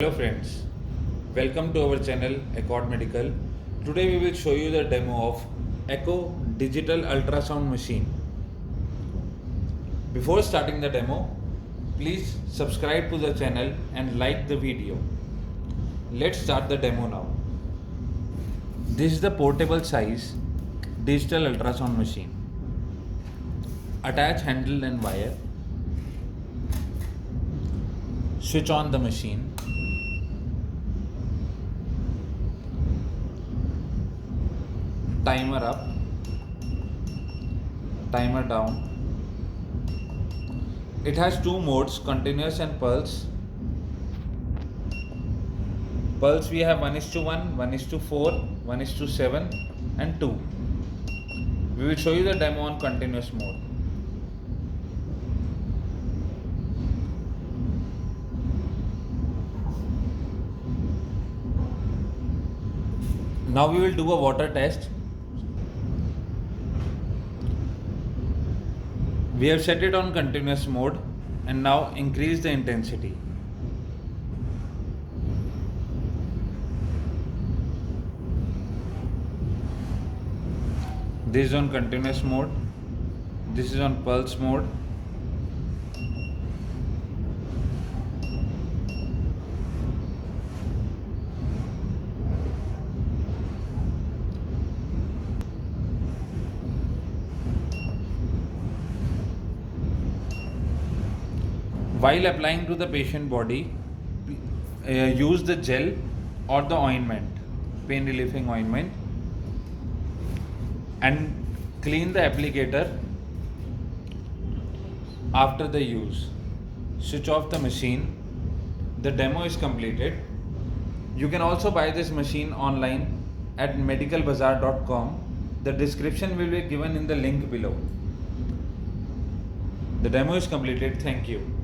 Hello friends, welcome to our channel Accord Medical. Today we will show you the demo of Acco digital ultrasound machine. Before starting the demo, please subscribe to the channel and like the video. Let's start the demo now. This is the portable size digital ultrasound machine. Attach handle and wire. Switch on the machine. Timer up, timer down. It has two modes, continuous and pulse. Pulse we have 1:1, 1:4, 1:7 and 2. We will show you the demo on continuous mode. Now we will do a water test. We have set it on continuous mode and now increase the intensity. This is on continuous mode. This is on pulse mode. While applying to the patient body, use the gel or the ointment, pain relieving ointment, and clean the applicator after the use. Switch off the machine. The demo is completed. You can also buy this machine online at MedicalBazzar.com. The description will be given in the link below. The demo is completed. Thank you.